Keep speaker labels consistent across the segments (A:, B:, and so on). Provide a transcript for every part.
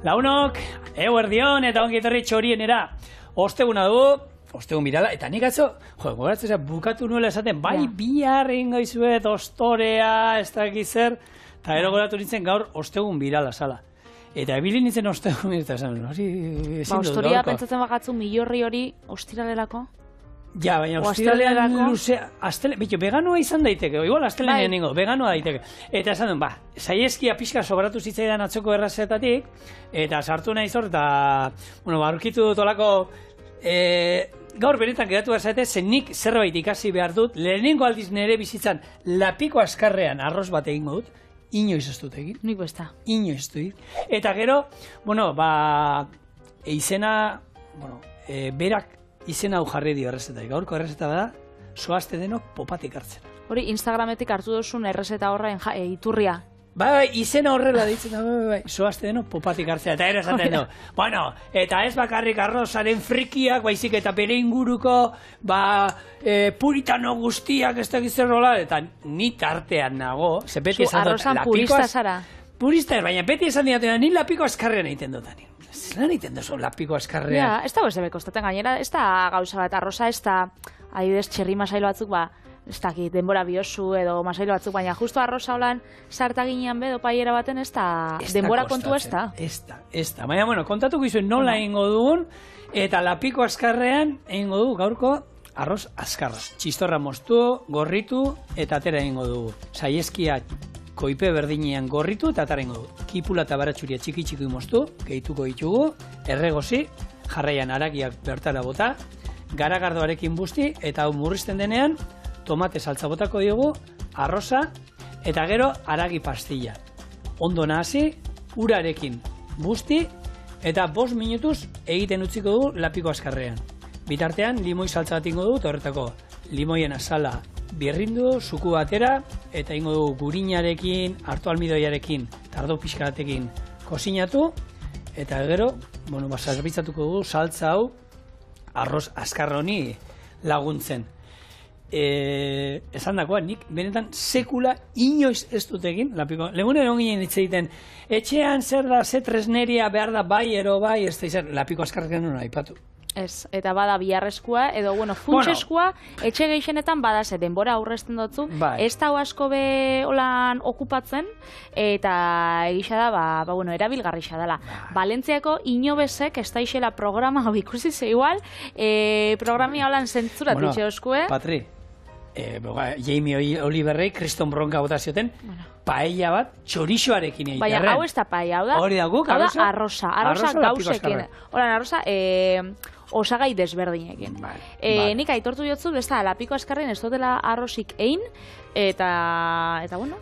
A: Launok, eguerdion eta ongi etorri txorienera. Osteguna dugu, ostegun birala, eta nik atzo, gogoratzen bukatu nuela esaten, bai bihar egingo izuet, ostorea, ez dakit zer, eta gero goratu nintzen gaur ostegun birala zala. Eta ebili nintzen ostegun birala, eta esan, hori ezin dut gaurko.
B: Ostoria pentsatzen bakatzu milorri hori ostiralelako?
A: Ja, baina ostiralean luzea, bitu, veganoa izan daiteke, igual astelenean ningo, veganoa daiteke. Eta esan duen, saieskia pixka sobratu zitzaidan atzoko errazetatik, eta sartu nahi zor, eta, aurkitu dut olako, gaur benetan geratu bazate, zen nik zerbait ikasi behar dut, lehenengo aldiz nire bizitzan, lapiko askarrean arroz bat egingo dut, inoiz ez dut egin.
B: Nik besta.
A: Inoiz dut. Eta gero, izena, berak, izen hau jarri dio errezetai. Gaurko errezeta da, zoazte denok popatik hartzen.
B: Hori Instagrametik hartu duzun errezeta horren iturria.
A: Bai, izena horrela ditzen da, bai, zoazte denok popatik hartzen. Eta ere esaten du. Eta ez bakarrik arrozaren frikiak, baizik eta bere inguruko, puritano guztiak ez dakiz zerrola, eta ni tartean nago, ze beti esan dut,
B: arrozan purista zara.
A: Purista, baina beti esan diatena, ni lapiko askarrean egiten dut. Zeran egiten duzu lapiko askarrean?
B: Ja, ez dago ez debe kostaten gainera, ez da gauza bat, arroza ez da, adibidez, txerri masailo batzuk, ez dakit, denbora biosu edo masailo batzuk, baina justu arroza holan sartaginean bedo paiera baten ez da, denbora kontu ez da.
A: Ez da, baina, kontatuko izuen nola egingo dugun, eta lapiko askarrean egingo dugu gaurko arroz askarra. Txistorra moztu, gorritu, eta atera egingo dugu. Saieskia koipe berdinean gorritu eta atarengo du. Kipula eta baratxuria txiki moztu, gehituko ditugu, erregozi, jarraian haragiak bertara bota, garagardoarekin busti, eta hau murrizten denean, tomate saltza botako diogu, arroza, eta gero haragi pastilla. Ondo nahasi, urarekin busti, eta 5 minutuz egiten utziko du lapiko askarrean. Bitartean, limoi saltza bat ingo du, horretako limoien azala birrindu, zuku batera, eta ingo dugu gurinarekin, hartu almidoiarekin, tardo pixka batekin kozinatu, eta gero, zerbitzatuko dugu saltza hau arroz askarra honi laguntzen. Esan dakoa, nik benetan sekula inoiz ez dut egin, legunen onginen hitz egiten, etxean zer da, ze tresneria behar da bai, ero bai, ez da izan, lapiko askarrean nuna aipatu.
B: Ez, eta bada biharrezkoa, edo, funtsezkoa, etxe gehienetan bada ze denbora aurrezten dutzu, ez da asko be holan okupatzen, eta egisa da, erabilgarrixa dela. Valentziako inobesek ez da isela programa, ikusi ze igual, programia holan zentzuratu itxeoskue.
A: Patri, Jamie Oliverrei, Kriston Bronka bota zioten, paella bat txorixoarekin egiten.
B: Baina hau ez da paella, hau da?
A: Hori da guk,
B: arroza gauzekin. Horan, arroza, osagai desberdinekin. Nik aitortu jotzu, besta, lapiko askarren ez dutela arrozik egin, eta bueno.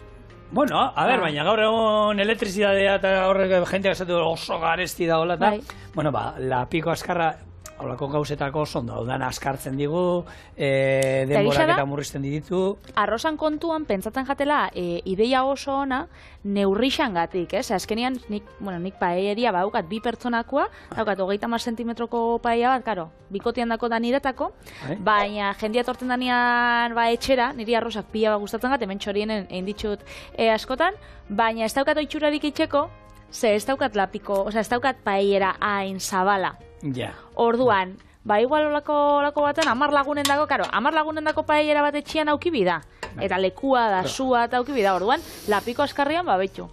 A: Bueno, baina gaur egon elektrizidadea eta horrek jenteak esatu oso garesti da hola, eta, lapiko askarra, holako gauzetako oso ondo, dan askartzen digu, denborak eta murrizten ditu.
B: Arrozan kontuan, pentsatzen jatela, ideia oso ona, neurrixan gatik, ez? Azkenean, nik paeria daukat 2 pertsonakoa, daukat 30 zentimetroko paella bat, karo, bikotian dako da niretako, baina jendia torten danean etxera, niri arrozak pila bat gustatzen gat, hemen txorienen egin ditut askotan, baina ez daukat oitxurarik itxeko, ze ez daukat lapiko, ez daukat paellera hain zabala. Orduan, igual olako baten, 10 lagunen dago, karo, 10 lagunen dako paellera bat etxian aukibi da. Eta lekua da, sua eta aukibi da. Orduan, lapiko askarrian betxu.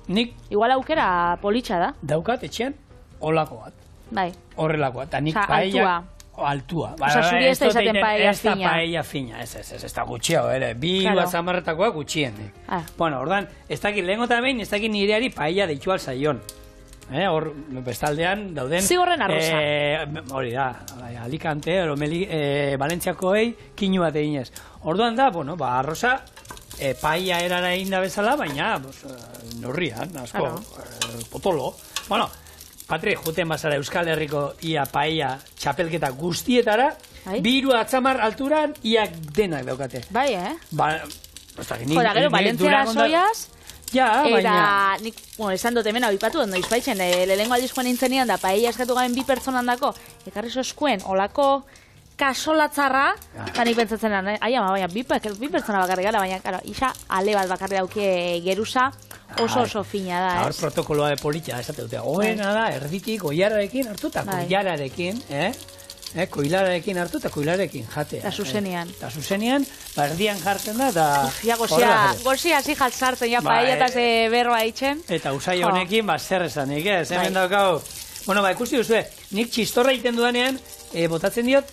B: Igual aukera politxa da.
A: Daukat etxean olako bat.
B: Bai.
A: Horrelako bat. Eta nik paella altua.
B: Osa, zuri ez da izaten paella fina.
A: Ez da paella fina, ez da gutxiago, ere. 2 batzamarretakoa gutxien. Bueno, orduan, ez dakit lehengotan behin, ez dakit nireari paella deitu alzaion. Hor, bestaldean dauden...
B: Zigorren arroza.
A: Hori da, Alicante, Valentziakoei kinu bat eginez. Orduan da, arroza, paella erara egin da bezala, baina neurrian, asko, potolo. Bueno, Patri, juten bazara Euskal Herriko ia paella txapelketa guztietara, 2 atzamar alturan iak denak daukate.
B: Bai, Jora, gero, Valentzia soiaz... Eta, nik, esan dut hemen abipatu, ondo izbaitzen, lehengo aldizkoan nintzenian da, paella eskatu garen 2 pertsonan dako, ekarri zoskuen, olako kasolatzarra, eta nik pentsatzen baina 2 pertsona bakarri gara, baina, isa, ale bat bakarri dauke geruza, Oso fina da,
A: Hor protokoloa de polita, esate dute. Hoena da, erditik, goiararekin hartu, eta koilararekin, koilararekin hartu, eta koilarekin jate.
B: Eta zuzenean.
A: Eta zuzenean, erdian jartzen da, eta...
B: Ja, gozia hasi jatzartzen, ja, paella eta ze berroa itxen.
A: Eta usai honekin, zer esanik, hemen daukau. Bueno, ikusi duzue, nik txistorra egiten dudanean, botatzen diot,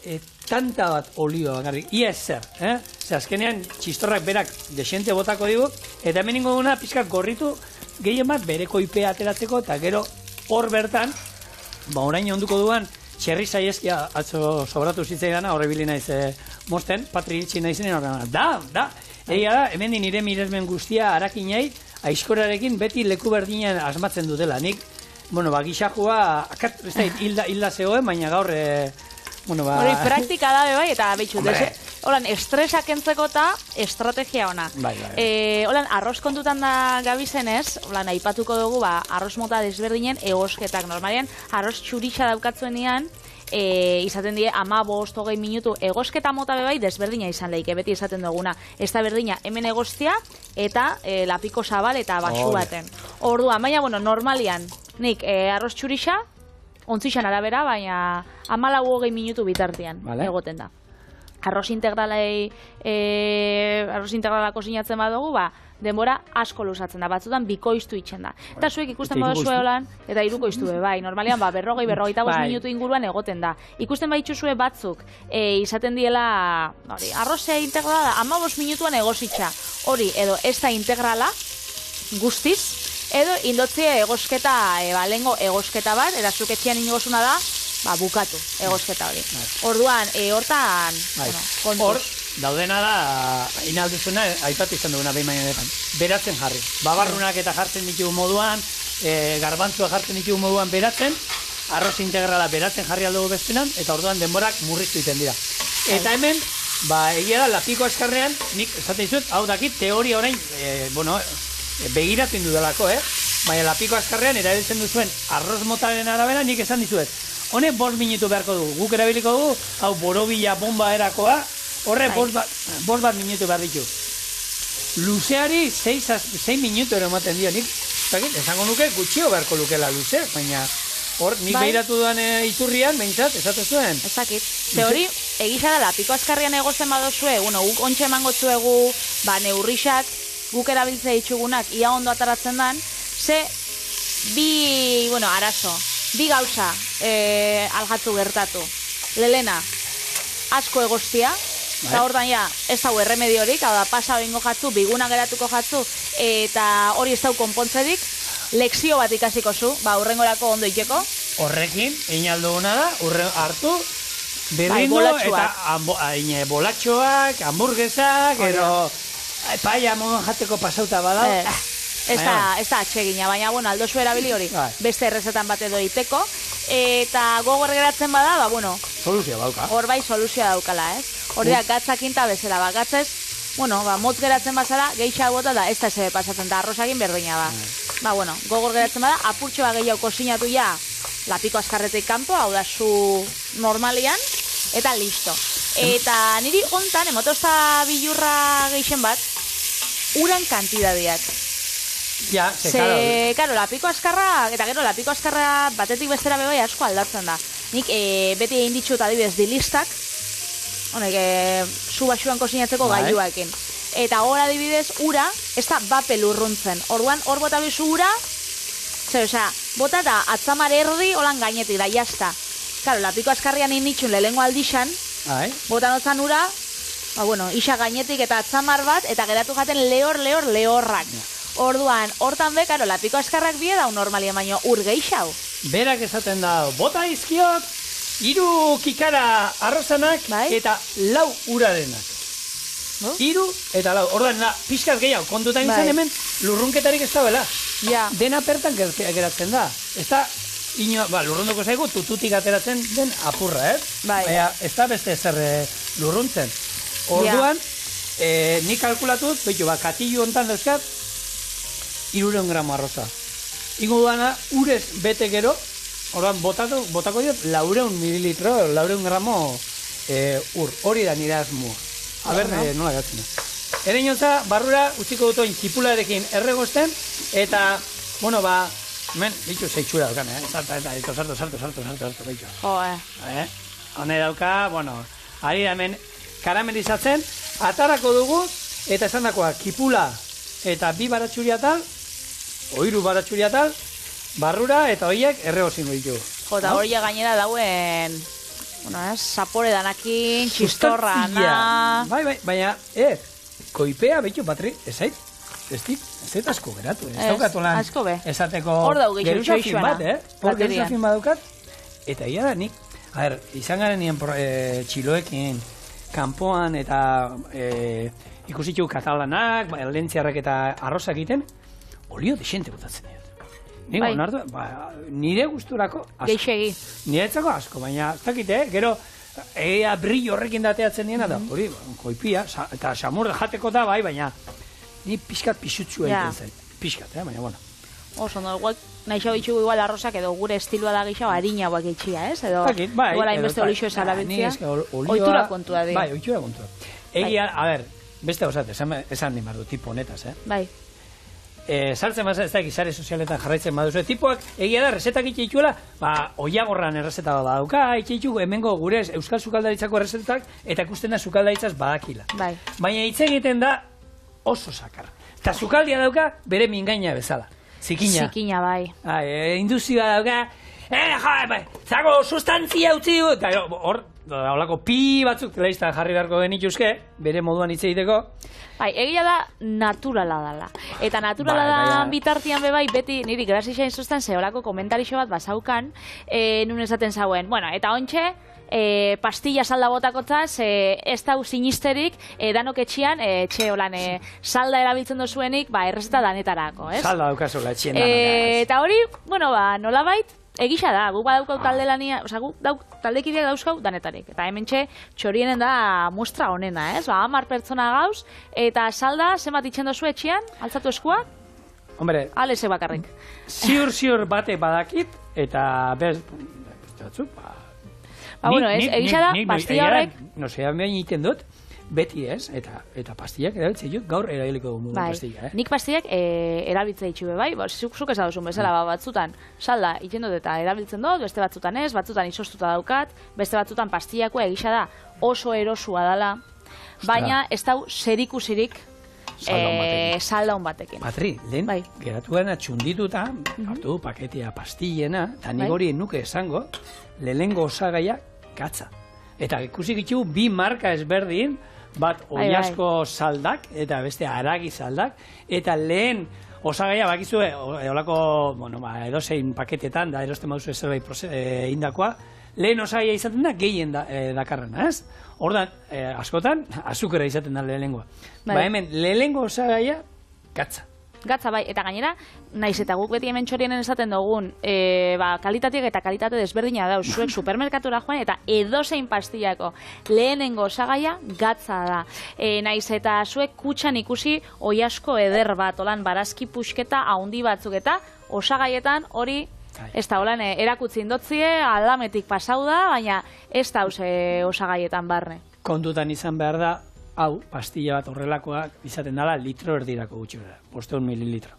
A: tanta bat olioa bakarrik, ia ezer, Ze azkenean txistorrak berak desente botako digu, eta hemen ingo duna pizkat gorritu gehien bat bereko ipea ateratzeko, eta gero hor bertan, orain onduko duan, txerri saieskia atzo sobratu zitzaidana, horre bili naiz mosten, patri itxi naizenen horren, da, egia da, hemen nire miresmen guztia harakinei, aizkorarekin beti leku berdinean asmatzen dutela, nik, gixajua, hilda zegoen, baina gaur,
B: hori praktika da, bai, eta behitxut, holan, estresak entzeko eta estrategia ona. Holan, arroz kontutan da gabizenez, holan, aipatuko dugu, arroz mota desberdinen egosketak. Normalian, arroz txurixa daukatzuenean, izaten die 15-20 minutu egosketa mota bebai desberdina izan leike, beti izaten duguna. Ez da berdina hemen egostia eta lapiko zabal eta basu baten. Orduan, baina, normalian, nik arroz txurixa, ontzixan arabera, baina 14-20 minutu bitartean egoten da. Arroz integrala kosinatzen badugu, denbora asko luzatzen da, batzutan bikoiztu itxen da. Eta zuek ikusten baduzue holan, eta hirukoiztu bai, normalian 40-45 minutu inguruan egoten da. Ikusten baituzue batzuk, izaten diela, arroze integrala 15 minutuan egositxa, hori edo ez da integrala, guztiz, edo indotzie egosketa, lehengo egosketa bat, eta zuk etxean ingosuna da, bukatu egosketa hori. Orduan, hortan, kontuz.
A: Hor, daudena da, inalduzuna, aipatu izan duguna behin baina depan, beratzen jarri. Babarrunak eta jartzen ditugu moduan, garbantzua jartzen ditugu moduan beratzen, arroz integrala beratzen jarri aldugu bestenan, eta orduan denborak murriztu iten dira. Eta hemen, egia da, lapiko askarrean, nik esaten dizut, hau dakit, teoria orain, begiratu indudalako, baina lapiko askarrean, erabiltzen duzuen arroz motaren arabera, nik esan dizuet. Honek 5 minutu beharko dugu, guk erabiliko dugu, hau borobila bomba erakoa, horre 5 minutu behar ditu. Luzeari 6 minutu ematen dio, nik esango nuke gutxio beharko lukela luze, baina hor nik behiratu duan iturrian, behintzat, esatu zuen.
B: Ezakit, ze hori, egisa da, lapiko askarrian egozen badozue, guk ontxe emango zuegu, neurrixak, guk erabiltzea ditugunak, ia ondo ataratzen dan, ze arazo, bi gauza aljatzu gertatu. Lelena, asko egostia, eta ordan ez hau erremediorik, hau da, pasa bengo jatzu, biguna geratuko jatzu, eta hori ez hau konpontzerik, lekzio bat ikasiko zu, hurrengorako ondo ikeko.
A: Horrekin, inalduguna da, hartu, berrindu, eta bolatxoak, hamburguesak, edo paella moduan jateko pasauta badau.
B: Ez da atsegina, baina aldozu erabili hori beste errezetan bat edo iteko, eta gogor geratzen bada,
A: soluzioa dauka.
B: Hor bai soluzioa daukala, ez? Hori da, gatzakinta bezala, gatzez, motz geratzen bazara, geixak bota da, ez da eze pasatzen da, arrozakin berdina ba. Gogor geratzen bada, apurtxoa gehiago kosinatu ja, lapiko askarretik kanpo, hau da zu normalian, eta listo. Eta niri hontan, emotozta bilurra geixen bat, uran kantidadiak. Karo, lapiko askarra, eta gero lapiko askarra batetik bestera bebai asko aldatzen da. Nik beti egin ditut adibidez dilistak, zu basuan kosinatzeko gailuakin. Eta hor adibidez, ura, ez da bape lurruntzen. Orduan, hor bota bizu ura, bota eta atzamar erdi holan gainetik da, jazta. Karo, lapiko askarrian inditxun lehengo aldixan, bota notzan ura, isa gainetik eta atzamar bat, eta geratu jaten lehorrak. Orduan, hortan be, karo, lapiko askarrak bie dau normalia, baino ur geixau.
A: Berak esaten da, bota izkiok, 3 kikara arrozanak eta 4 urarenak. 3 eta 4. Orduan, pixkat gehiago, kontuta izan hemen, lurrunketarik ez da bela. Dena pertan geratzen da. Ez da, lurrunduko zaigu, tututik ateratzen den apurra, baina ez da beste zer lurruntzen. Orduan, nik kalkulatuz, katillu hontan dezkat, 300 gramo arroza. Ingo duana, urez bete gero, orduan botako diot, 400 mililitro, 400 gramo ur. Hori da nire asmoa. A ber, nola gatzen da. Ereinontza, barrura, utziko dut oin tipularekin erregosten, eta, bueno, hemen, bitu zeitxura daukan, sartu, bitu. Hone dauka, bueno, ari da hemen karamelizatzen, atarako dugu, eta esan dakoa, kipula eta 2 baratxuriatal, o 3 baratxuriatal, barrura eta horiek erregozingo ditu.
B: Eta horiek gainera dauen, sapore danakin, txistorra,
A: Bai, baina, koipea, bitu, Patri, ez zait asko geratu. Ez daukat olan esateko geruzafin bat, geruzafin bat daukat. Eta ia da, nik, izan garen nien txiloekin, kanpoan eta ikusitu katalanak, lentziarrak eta arrozak egiten, olio desente botatzen dira. Nire gusturako asko.
B: Geixegi.
A: Niretzako asko, baina ez dakite, gero brillo horrekin dateatzen diena da, hori, koipia, eta samur jateko da, bai, baina ni pixkat pixutzua egiten zait. Pixkat, baina, bueno.
B: Oso, igual, nahi xau itxugu igual arrozak edo gure estiloa da gixau harina guak itxia, ez? Edo, igual hainbeste olixo ez alabiltzia. Oitura kontua di.
A: Bai, oitura kontua. Egia, a ber, beste gauzat, esan nimar du, tipo honetaz,
B: Bai.
A: Sartzen mazat ez da gizare sozialetan jarraitzen baduzu. Tipoak egia da, rezetak itxeituela, oiagorran errezeta badauka, itxeitu hemengo gure euskal sukaldaritzako errezetak, eta ikusten da sukaldaritzaz badakila. Baina hitz egiten da oso sakar. Eta sukaldia dauka bere mingaina bezala. Zikina.
B: Zikina, bai.
A: Induzioa dauka, zago sustantzia utzi du, eta hor, holako pi batzuk telebistan jarri beharko genituzke, bere moduan hitz egiteko.
B: Bai, egia da naturala dala. Eta naturala da bitartian bebai, beti niri grasixain zuzten zeholako komentarixo bat basaukan, nun esaten zauen. Bueno, eta ontxe, pastilla salda botakotzaz, ez dau sinisterik, danok etxian, etxe holan salda erabiltzen dozuenik, errezeta danetarako, ez?
A: Salda daukazola etxien danok.
B: Eta hori, bueno, nolabait, egisa da, guk badaukau taldelania, oza, guk taldekideak dauzkau danetarik. Eta hementxe txorienen da muestra honena, ez? 10 pertsona gauz, eta salda, zenbat itxen dozu etxean, altzatu eskua?
A: Hombre,
B: alese bakarrik.
A: Ziur bate badakit, eta batzuk,
B: bueno, ez, egisa da, pastilla horrek...
A: No sé, behin egiten dut, beti ez, eta pastillak erabiltzen dut, gaur erabiliko dugu pastilla,
B: Nik pastillak erabiltzen ditxube, bai? Zuk ez duzun bezala, batzutan salda itxen dut eta erabiltzen dut, beste batzutan ez, batzutan izostuta daukat, beste batzutan pastillakoa egisa da oso erosua dela, baina ez dau zerikusirik salda hon batekin.
A: Patri, lehen, geratu gana txundituta, hartu du paketea pastillena, eta nik hori nuke esango, lehenengo osagaia gatza. Eta ikusi gitu 2 marka ezberdin, bat oiasko saldak, eta beste haragi saldak, eta lehen osagaia bakizue, olako, edozein paketetan, da erosten baduzu zerbait indakoa, lehen osagaia izaten da gehien dakarrena, ez? Ordan, askotan, azukera izaten da lehenengoa. Hemen, lehenengo osagaia, gatza.
B: Gatza, bai, eta gainera, naiz eta guk beti hemen txorienen esaten dugun, kalitateak eta kalitate desberdina dauz, zuek supermerkatura joan, eta edozein pastillako lehenengo osagaia gatza da. Naiz eta zuek kutxan ikusi oiasko eder bat, olan barazki puxketa haundi batzuk eta osagaietan hori, ez da, olan erakutzi indotzie, aldametik pasau da, baina ez da osagaietan barne.
A: Kontutan izan behar da, hau, pastilla bat horrelakoak izaten dela litro erdirako gutxura, 500 mililitro.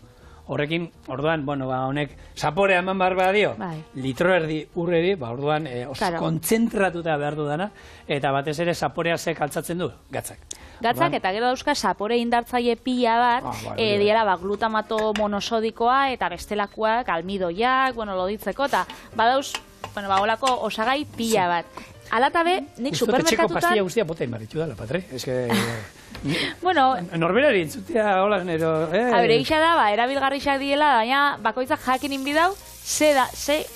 A: Horrekin, orduan, honek zaporea eman behar badio, litro erdi urreri, orduan kontzentratuta behar du dana, eta batez ere zaporea zek altzatzen du, gatzak.
B: Gatzak eta gero dauzka zapore indartzaile pila bat, diela glutamato monosodikoa eta bestelakoak, almidoiak, loditzeko, eta badauz, olako osagai pila bat. Alatabe, nik supermerkatutan...
A: Etxeko pastilla guztia bota inbarritu dela, Patri. Ez que... Norberari entzutea, hola, nero...
B: egisa da, erabilgarrixak diela, baina bakoitzak jakin inbidau, ze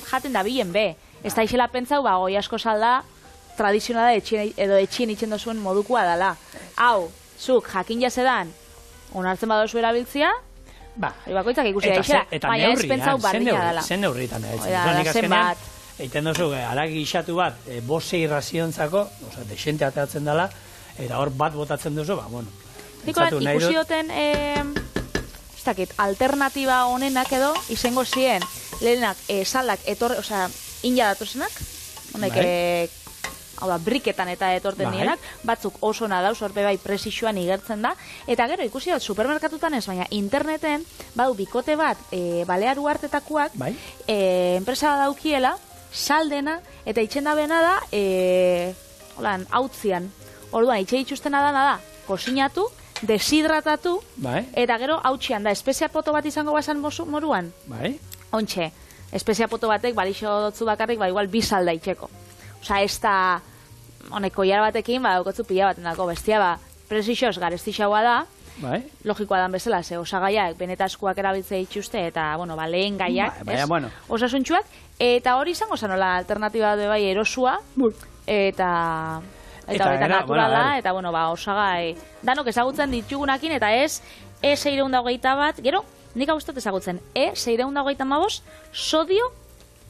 B: jaten da bilen be. Ez da isela pentsau, goi asko salda, tradizionala edo etxien itxen dozuen modukua dela. Hau, zuk jakin jazedan, onartzen badozu erabiltzia, bakoitzak ikusi da isela, baina ez pentsau bardina dela.
A: Zen neurritan da, eiten duzu, haragi isatu bat, bosei raziontzako, desente atatzen dela, eta hor bat botatzen duzu,
B: Nikolan, ikusi duten, alternatiba honenak edo, izango ziren, lehenak, saldak, inja datuzenak, honek, hau da, briketan eta etorten
A: Bai.
B: dienak, batzuk oso ona dauz, horpe bai presixuan igertzen da, eta gero ikusi dut supermerkatutan ez, baina interneten, badu bikote bat, Balearu Artetakoak,
A: Bai.
B: enpresa daukiela, saldena, eta itxenda bena da, holan, hautzian. Orduan, itxe dituztena da, kosinatu, deshidratatu,
A: Bai.
B: eta gero hautxian da, espezia poto bat izango bazan moruan,
A: Bai.
B: ontxe, espezia poto batek, balixo dotzu bakarrik, igual bi salda itxeko. Osa, ez da, honeko jara batekin, daukotzu pila baten dako, bestia, presixoz garestixaua da,
A: Bai.
B: logikoa dan bezala, ze osagaiak benetazkoak erabiltze dituzte, eta, lehen gaiak,
A: Baina, bueno.
B: osasuntxuak, eta hori izango zanola alternatiba de bai erosua, eta naturala, eta, osagai, danok ezagutzen ditugunakin, eta ez, E621, gero, nik hau ezagutzen, E621 sodio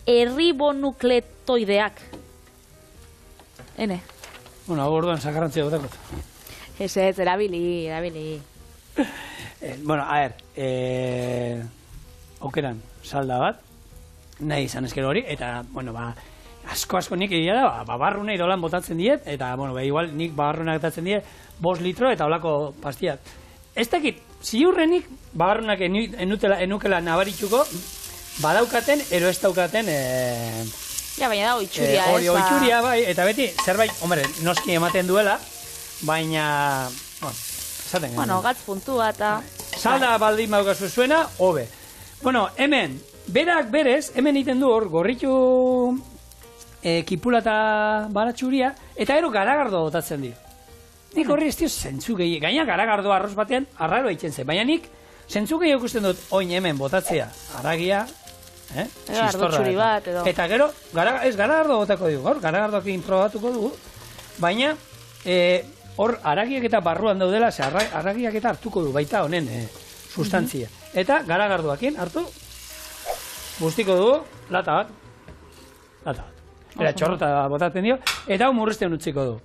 B: erribonukletoideak. Hene.
A: Bueno, orduan sakarrantzia gotakot.
B: Ez, erabili.
A: Bueno, a ver, aukeran, salda bat, nahi izan ezkero hori, eta, bueno, asko nik egia da, barruna irolan botatzen diet, eta, bueno, igual nik barruna botatzen diet, 5 litro eta olako pastiak. Ez dakit, ziurrenik, barrunak enukela nabarituko, badaukaten, ero ez daukaten,
B: ja, baina da, oitxuria,
A: hori oitxuria, bai, eta beti, zerbait, hombre, noski ematen duela, baina, bueno, esaten.
B: Bueno, gatz puntua eta...
A: Salda baldin baukazu zuena, hobe. Bueno, hemen, berak berez, hemen iten du hor, gorritu kipula eta baratxuria, eta ero garagardo botatzen dio. Nik horri ez dio zentzu gehi, gaina garagardo arroz batean, arraro eitzen zen, baina nik zentzu gehi ikusten dut, oin hemen botatzea, aragia,
B: Ardo bat, edo.
A: Eta gero, ez garagardo botako dugu, hor, garagardoak probatuko dugu, baina, hor, aragiak eta barruan daudela, ze aragiak eta hartuko du baita honen sustantzia. Eta garagardoakin hartu, guztiko dugu, lata bat. Eta txorrota botatzen dio, eta hau murrizten utziko du.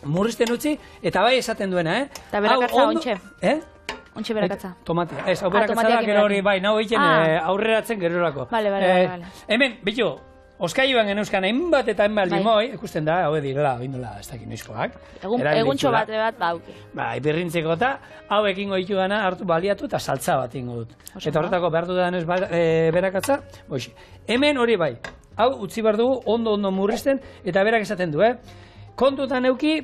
A: Murrizten utzi, eta bai esaten duena,
B: Eta berakatza ontxe. Ontxe berakatza.
A: Tomatea. Ez, hau berakatza da, gero hori bai, nahu egiten aurreratzen gerorako.
B: Vale.
A: Hemen, bitu, oskaioan geneuzkan hainbat eta hainbat limoi, ikusten da, hau direla, bindola, ez dakit noizkoak.
B: Eguntxo bat bauki.
A: Bai, birrintzeko eta hau ekingo ditu dana hartu baliatu eta saltza bat ingo dut. Eta horretako behar dudanez berakatza, boixi. Hemen hori bai, hau utzi behar dugu ondo murrizten, eta berak esaten du, kontutan euki,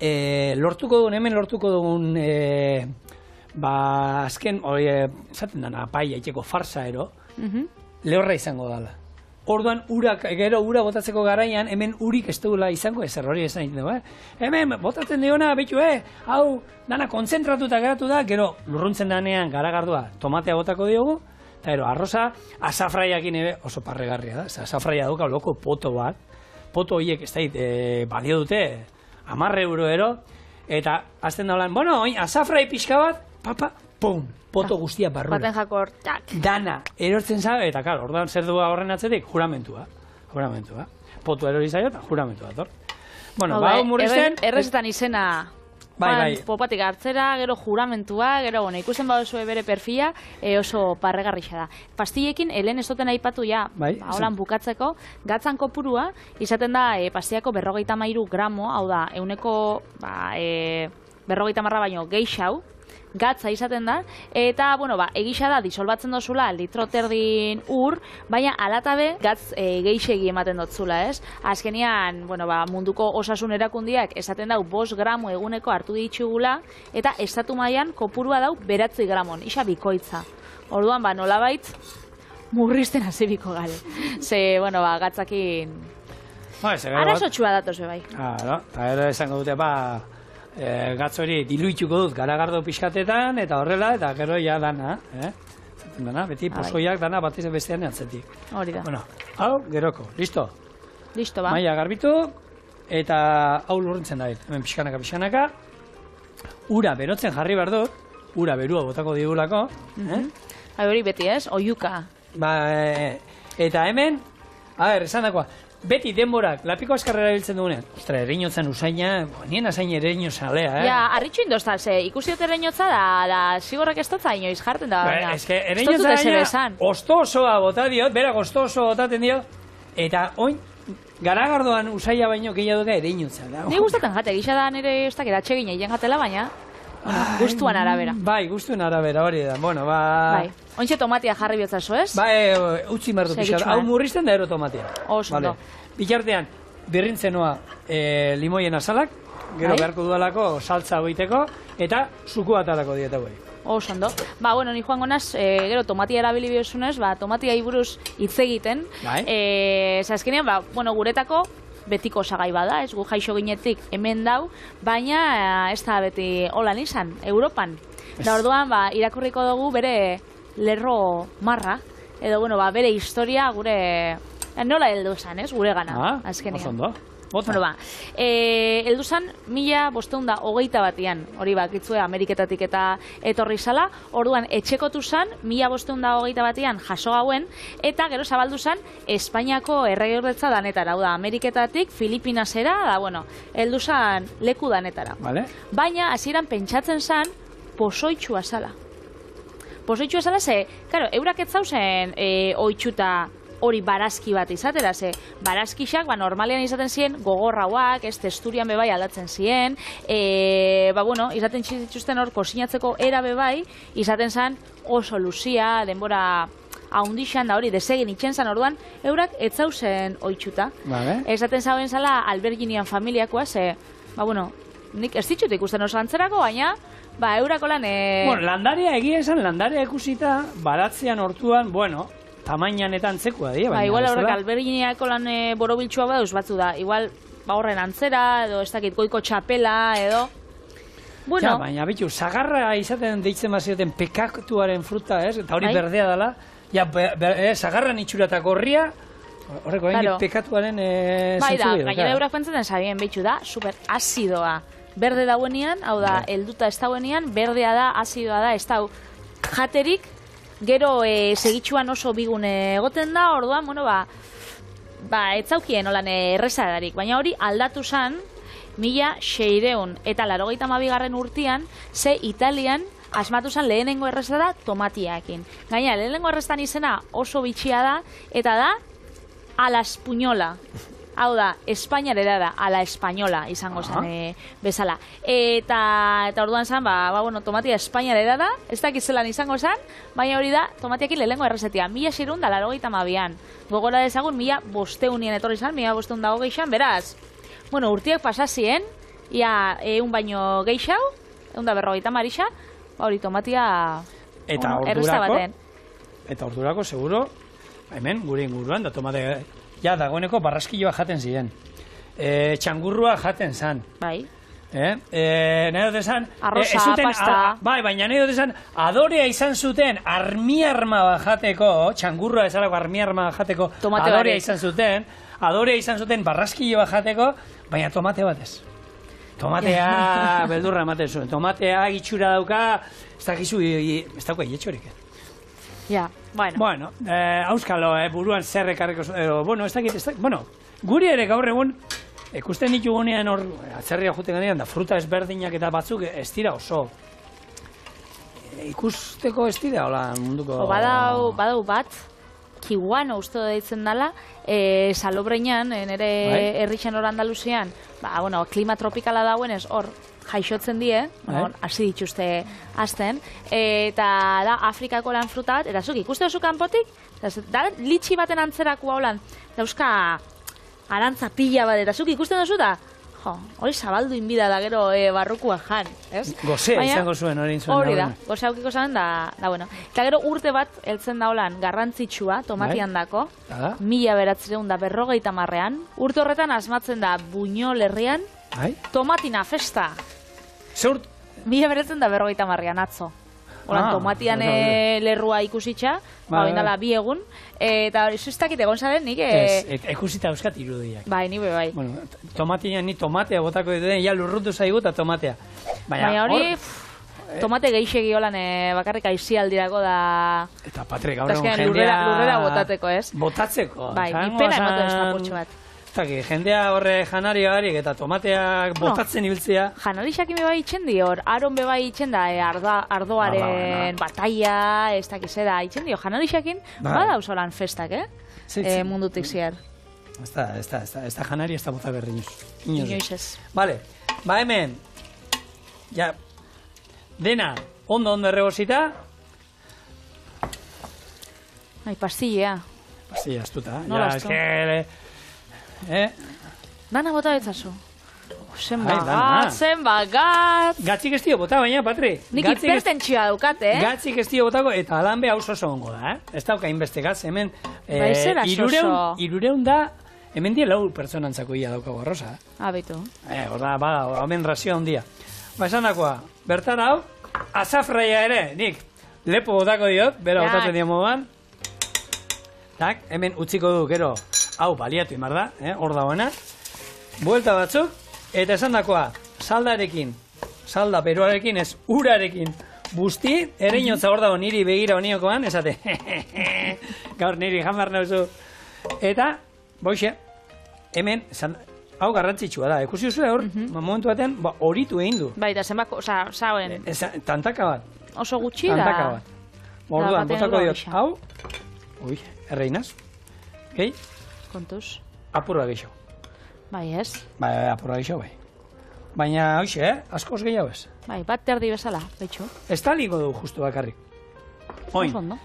A: hemen lortuko dugun, azken, hori, esaten dana, pai, haiteko farsa ero, lehorra izango dala. Orduan, gero ura botatzeko garaian, hemen urik ez dugula izango, ezer hori esan egiten dugu, hemen botatzen diona, betu, hau, dana kontzentratuta geratu da, gero lurruntzen danean garagardua tomatea botako diogu, eta gero, arroza, azafraiakin ere oso parregarria da, azafraia duka loko poto bat, poto horiek ez da, balio dute, 10 euro ero, eta azten da holan, bueno, azafrai pixka bat, papa, pum, poto guztia barrura.
B: Baten jakor, tak.
A: Dana, erortzen zabe, eta klar, orduan zer du horren atzetik, juramentua. Poto erori zaio eta juramentua, tor. Bueno, hau murrizten...
B: Errezetan izena,
A: bai.
B: Popatik hartzera, gero juramentua, gero, ikusten baduzue bere perfila, oso parregarrixa da. Pastillekin, helen ez duten aipatu ja, holan bukatzeko, gatzan kopurua, izaten da, pastiako 53 gramo, hau da, euneko 50 baino geixau, gatza izaten da, eta, egisa da, disolbatzen dozula, litro terdin ur, baina alatabe gatz geixegi ematen dotzula, ez? Azkenian, munduko osasun erakundiak esaten dau 5 gramo eguneko hartu ditugula, eta estatu mailan kopurua dau 9 gramon, isa bikoitza. Orduan, nolabait, murrizten hasi biko gale. Ze, gatzakin... Arasotxua datoz, bai.
A: Eta ero esango dute, gatz hori diluituko dut garagardo pixkatetan, eta horrela, eta gero ja dana, zaten dana, beti pozoiak dana batez bestean atzetik.
B: Hori da.
A: Bueno, hau, geroko, listo?
B: Listo, ba.
A: Maia garbitu, eta hau lurrintzen da, hemen pixkanaka, ura berotzen jarri behar dut, ura berua botako digulako,
B: hori beti ez, oiuka.
A: Eta hemen, esan dakoa, beti denborak, lapiko askarrera biltzen dugunean. Ostra, erreinotzen usaina, nien asain ereino zalea,
B: Ja, arritxu indozta, ikusi dut ereinotza da zigorrak ez dutza inoiz jarten da.
A: Ez que ereinotza daina, osto osoa bota diot, berak osto oso botaten diot, eta oin, garagardoan usaila baino gehiago duka ere inutzen.
B: Ni gustatzen jate, gisa da nire ez dakit atsegin egin jatela, baina gustuan arabera.
A: Bai, gustuen arabera, hori da. Bueno, ba...
B: Bai, ontxe tomatia jarri biotzazu, ez?
A: Bai, utzi merdu pixar. Hau murrizten da ero tomatia.
B: Oso ondo.
A: Bitartean, birrintzenoa limoien azalak, gero beharko dudalako saltza goiteko, eta zuku atarako dieta guai.
B: Oso ondo. Ba, bueno, ni joango naz, gero tomatia erabili biozunez, ba, tomatia iburuz hitz egiten. Azkenean, ba, bueno, guretako betiko osagai bada, ez gu jaixo ginetik hemen dau, baina ez da beti holan izan, Europan. Da orduan, ba, irakurriko dugu bere lerro marra, edo, bueno, ba, bere historia gure, nola heldu zan, ez, gure gana, azkenean.
A: Oso ondo.
B: Bueno, ba, heldu zan 1521an, hori bakitzue Ameriketatik eta etorri zala, orduan etxekotu zan 1521an jaso gauen, eta gero zabaldu zan Espainiako erregeordetza danetara, hau da, Ameriketatik Filipinasera, da, bueno, heldu zan leku danetara. Baina, hasieran pentsatzen zan, pozoitxua zala. Pozoitxua zala, ze, karo, eurak ez zauzen oitxuta hori barazki bat izatera, ze barazkixak normalean izaten ziren gogorrauak, ez testurian bebai aldatzen ziren, ba bueno, izaten zituzten hor kosinatzeko era bebai, izaten zen oso luzia, denbora haundixan da hori, desegin itxen zan orduan, eurak ez zauzen oitxuta. Esaten zauen zala alberginian familiakoa, ze, ba bueno, nik ez ditut ikusten oso antzerako, baina, ba eurako lan...
A: Bueno, landaria egia esan, landaria ikusita, baratzean hortuan, bueno, tamainan eta antzekua dira.
B: Ba, igual horrek alberginiako lan borobiltsua bada batzu da. Igual, ba horren antzera, edo ez dakit goiko txapela, edo... Bueno...
A: Ja, baina bitu, zagarra izaten deitzen bazioten pekatuaren fruta, ez? Eta hori berdea dela. Ja, zagarran itxura eta gorria, horreko hain pekatuaren zentzu.
B: Bai da, gainera eurak pentsaten zabien, bitu da, super azidoa. Berde dauenean, hau da, helduta ez dauenean, berdea da, azidoa da, ez dau jaterik, gero segitxuan oso bigune egoten da, orduan, bueno, ba, etzaukien holan errezadarik, baina hori aldatu zan, 1682 urtean, ze Italian asmatu zan lehenengo errezada tomatiaekin. Gaina, lehenengo errezatan izena oso bitxia da, eta da, a la espuñola. Hau da, Espainiarera da, a la española izango zen bezala. Eta orduan zen, ba, bueno, tomatia Espainiarera da, ez dakiz zelan izango zen, baina hori da, tomatiakin lehenengo errezetia. 1682an. Gogora dezagun, 1500 etorri zen, 1520an, beraz. Bueno, urtiak pasazien, ia egun baino geixau, 150 marixa, hori tomatia errezta baten.
A: Eta ordurako, seguro, hemen, gure inguruan, da tomate... Ja, dagoeneko barraskilloa jaten ziren. Txangurrua jaten zan.
B: Bai.
A: Nahi dut esan...
B: Arroza, pasta...
A: Bai, baina nahi dut esan, adorea izan zuten armiarma bajateko, txangurrua ezalako armiarma bajateko, adorea izan zuten barraskilloa jateko, baina tomate batez. Tomatea beldurra ematen zuen. Tomatea itxura dauka, ez dakizu, ez dauka ietxorik.
B: Ja,
A: bueno, auskalo, buruan zer ekarriko, bueno, ez dakit, bueno, guri ere gaur egun, ikusten ditugunean hor, atzerria juten ganean, da fruta ezberdinak eta batzuk ez dira oso. Ikusteko ez dira, hola, munduko...
B: Badau bat, kiwano uste deitzen dela, Salobreinan, nire herrixen hor Andaluzian, ba, bueno, klima tropikala dauen ez hor, jaixotzen die, hasi dituzte azten, eta da Afrikako lan fruta bat, eta zuk ikuste duzu kanpotik, da litxi baten antzerako haulan, dauzka arantza pila bat, eta zuk ikusten duzu da, hori zabaldu inbida da gero barrukua jan, ez?
A: Gozea izango zuen hori inzuen.
B: Hori da, gozea aukiko zuen da, bueno. Eta gero urte bat, heltzen da holan, garrantzitsua, tomatian dako, 1950an, urte horretan asmatzen da Buñol herrian, tomatina festa.
A: Zeurt?
B: 1950an atzo. Horan, tomatian lerrua ikusitxa, indala 2 egun, eta zuztakit egon zaren nik...
A: Ikusita euskat irudiak.
B: Bai, ni bai.
A: Bueno, tomatian ni tomatea botako dituen, ja lurrutu zaigu eta tomatea.
B: Baina hori, tomate geixegi holan bakarrik aizialdirako da...
A: Eta patre, gaur egon jendea...
B: Lurrera botateko, ez?
A: Botatzeko.
B: Bai, nipena emoten ez lapurtxo bat.
A: Jendea horre janaria harik eta tomateak botatzen ibiltzea.
B: Janarixak ime bai itxen di hor, aron be bai itxen da ardoaren bataia, ez dakizera itxen dio. Janarixakin bada usolan festak, mundutik ziar.
A: Ez da janari, ez da bota berri
B: Inoiz ez.
A: Vale, ba hemen, ja, dena, ondo erregosita.
B: Ai, pastillea.
A: Pastilla, astuta.
B: Nola
A: Ja,
B: astu? Dana bota betzazu. Zenbagat.
A: Gatzik ez dio bota, baina, Patri.
B: Nik hipertentsioa daukat,
A: Gatzik ez dio botako, eta alanbe hau oso ongo da, Ez dauka inbeste gatz, hemen...
B: Baizera soso.
A: 300 da, hemen die 4 pertsonantzako ia daukago arroza.
B: Betu.
A: Horda, bada, hemen razio handia. Ba, esan dakoa, bertan hau, azafraia ere, nik, lepo botako diot, bera botatzen dien moduan. Tak, hemen utziko du, gero, hau baliatu imar da, hor dagoena. Buelta batzuk, eta esan dakoa, saldarekin, salda peruarekin, ez urarekin, busti, ere inotza hor dago niri begira honiokoan, esate, gaur niri jamar nauzu. Eta, boixe, hemen, hau garrantzitsua da, ikusi duzu hor, momentu batean, horitu egin du.
B: Bai, eta zenbako, zauen.
A: Tantaka bat.
B: Oso gutxi da.
A: Tantaka bat. Orduan, botako diot, hau, erreinaz, gehi,
B: kontuz.
A: apurra gehiago.
B: Bai, ez?
A: Bai, apurra gehiago, bai. Baina, hoxe, askoz gehiago ez.
B: Bai, bat terdi bezala, betxu.
A: Ez taliko du justu bakarrik. Oin,
B: Ondo.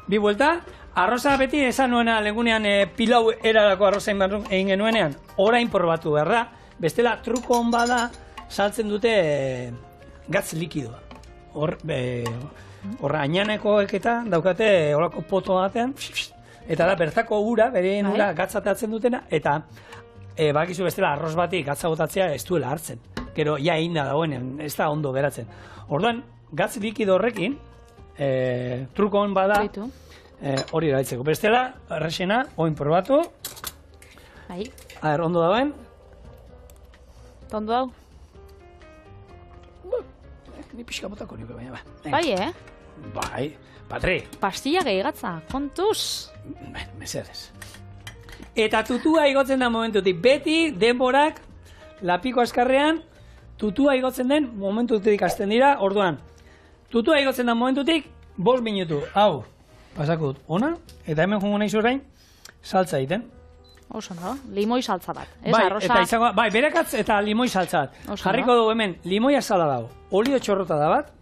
A: bi buelta, arroza beti esan nuena legunean pilau erarako arroza egin genuenean, orain probatu behar da, bestela truko hon bada saltzen dute gatz likidoa. Hor ainanekoek eta daukate horako poto batean, eta da bertako ura, bereen ura gatzateatzen dutena, eta bakizu bestela arroz bati gatza botatzea ez duela hartzen. Gero, ja inda dagoenean, ez da ondo geratzen. Orduan, gatz likido horrekin, truko hon bada, hori eraitzeko. Bestela, errexena, oin probatu.
B: Bai.
A: A ber, ondo dagoen.
B: Ondo hau?
A: Ni pixka botako niko, baina ba.
B: Bai,
A: Bai, Patri.
B: Pastilla gehiagatza, kontuz.
A: Mesedez. Eta tutua igotzen da momentutik. Beti denborak, lapiko askarrean, tutua igotzen den momentutik hasten dira. Orduan, tutua igotzen da momentutik, 5 minutu. Hau, pasako dut, ona, eta hemen jungo nahiz orain, saltza egiten.
B: Oso, no? Limoi saltza bat.
A: Bai, eta izango, bai, berekatz eta limoi saltza bat. Jarriko dugu hemen, limoia sala dago, olio txorrota da bat,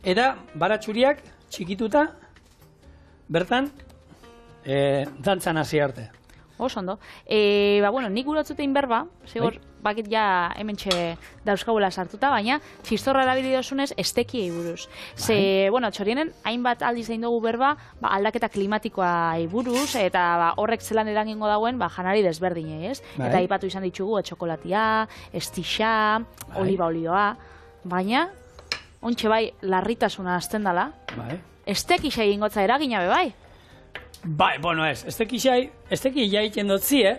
A: eta baratxuriak txikituta, bertan, dantzan hasi arte.
B: Oso, ondo. Bueno, nik urotzutein berba, zigor, bakit ja hementxe dauzkagula sartuta, baina txistorra erabili dozunez estekiei buruz. Ze, bueno, txorienen hainbat aldiz egin dugu berba, aldaketa klimatikoa buruz, eta horrek zelan eragingo dagoen janari desberdinei, ez? Eta aipatu izan ditugu, txokolatia, estixa, oliba olioa, baina, ontxe bai, larritasuna azten dela, estekixai ingotza eragina be bai?
A: Bai, bueno ez, esteki jaitzen dotzie,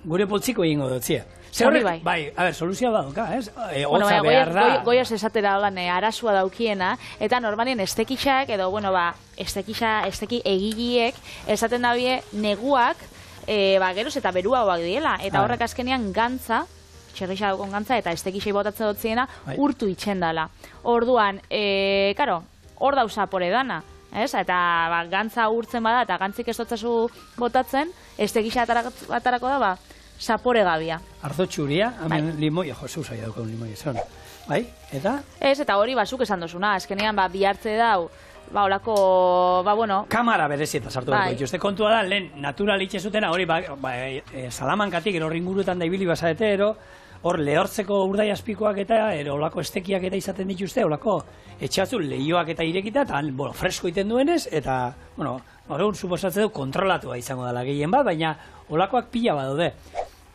A: gure poltsiko egingo dotzie.
B: Hori bai.
A: Bai, a ber, soluzioa dauka, ez?
B: Bueno,
A: Hotza behar da.
B: Goiaz esatera holan arasua daukiena, eta normalien estekixak, edo, bueno, esteki egiliek, esaten dabie neguak, geroz eta berua hoak diela, eta horrek azkenean gantza, txegixa daukon gantza, eta estekixai botatzen dutziena, urtu itxendala. Orduan, karo, hor dauza pore dana. Eta gantza urtzen bada, eta gantzik ez dutzazu botatzen, estekixia atarako da, zapore gabia.
A: Ardo txuria, hemen limoia, Josu zaila daukun limoia, zer hona. Bai, eta?
B: Ez, eta hori bazuk esan dozuna, azkenean bihartze dau, olako, bueno...
A: Kamara berezieta sartu dago, jozte kontua da, lehen natural itxe zutena, hori, Salamankatik, ero ringurutan da ibili basaete, ero, hor lehortzeko urdai azpikoak eta olako estekiak eta izaten dituzte, olako etxatzu lehioak eta irekita, eta fresko iten duenez, eta, bueno, gaur suposatzen du kontrolatua izango dela gehien bat, baina olakoak pila badaude.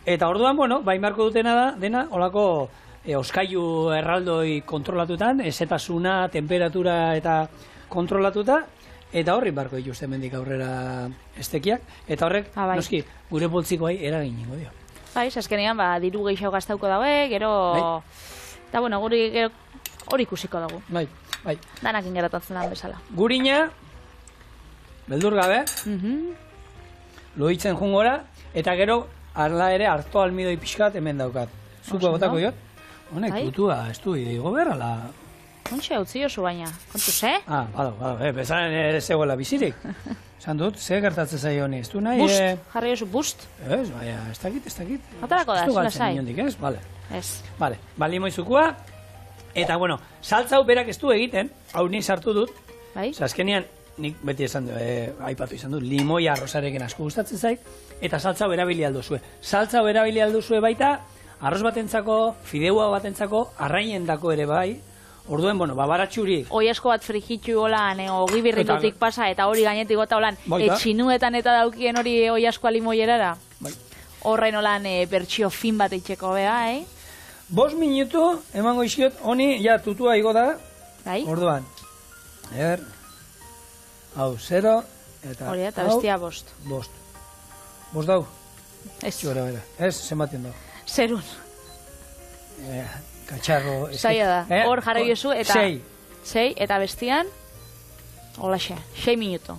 A: Eta orduan, bueno, baimarko dutena da, dena, olako oskailu erraldoi kontrolatutan, ezetasuna, temperatura eta kontrolatuta, eta horri barko dituzte mendik aurrera estekiak, eta horrek, noski, gure poltsikoai eragin ingo dio.
B: Bai, azkenean, diru gehiago gaztauko daue, gero... Eta, bueno, hori ikusiko dugu.
A: Bai.
B: Danak ingeratatzen da bezala.
A: Gurina, beldur gabe, loitzen jungora, eta gero, arla ere, harto almidoi pixkat hemen daukat. Zuko botako diot? Honek, tutua, ez du, igo behar, ala...
B: Kontxe, utzi jozu baina. Kontu, ze?
A: Bado, bezan zegoela bizirik. Esan dut, ze gertatzen zaio honi, ez du nahi...
B: Bust, jarri jozu, bust.
A: Ez, baina, ez dakit.
B: Atarako da,
A: ez du
B: zuna
A: galtzen
B: zai.
A: inondik, ez? Vale.
B: Ez.
A: Vale, limoizukua. Eta, bueno, saltza hau berak ez du egiten, hau ni sartu dut.
B: Bai?
A: Azkenean, nik beti esan du, aipatu izan dut, limoia arrozarekin asko gustatzen zait, eta saltza hau erabili alduzue. Saltza hau erabili alduzue baita, arroz batentzako, fideua batentzako, arrainendako ere bai. Orduen, bueno, babaratxuri.
B: Oi asko bat frijitu holan, ogi birritutik pasa, eta hori gainetik gota holan, txinuetan eta daukien hori oi askoa limoierara.
A: Bai.
B: Horren holan bertsio fin bat itxeko bea,
A: 5 minutu emango iziot, honi, ja, tutua igo da.
B: Bai?
A: Orduan. Hau, 0, eta
B: hori da, eta bestia 5.
A: 5. 5 dau?
B: Ez.
A: Txora, ez, zenbatien dau.
B: 0.
A: Katxarro...
B: Zaila da, hor jarri jozu, eta... 6, eta bestian... Holaxe, 6 minutu.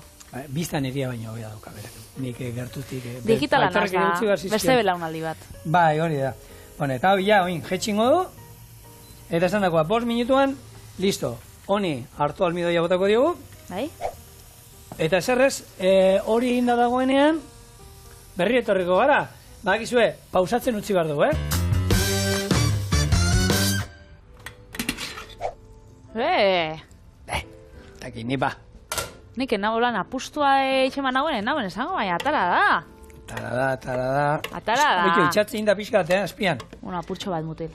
A: Biztan eria baina hobea dauka, berak. Nik gertutik...
B: Digitalan az da, beste belaunaldi bat.
A: Bai, hori da. Bueno, eta hau ja, oin, jetxingo du, eta esan dagoa, 5 minutuan, listo, honi hartu almidoia botako diogu.
B: Bai?
A: Eta zerrez, hori inda dagoenean, berri etorriko gara. Bakizue, pausatzen utzi behar dugu, Taki, nipa.
B: Nik nago lan apustua etxeman nagoen esango, baina atara da. Atara da.
A: Bitu, itxatzen da pixka bat, azpian.
B: Bueno, apurtxo bat mutil.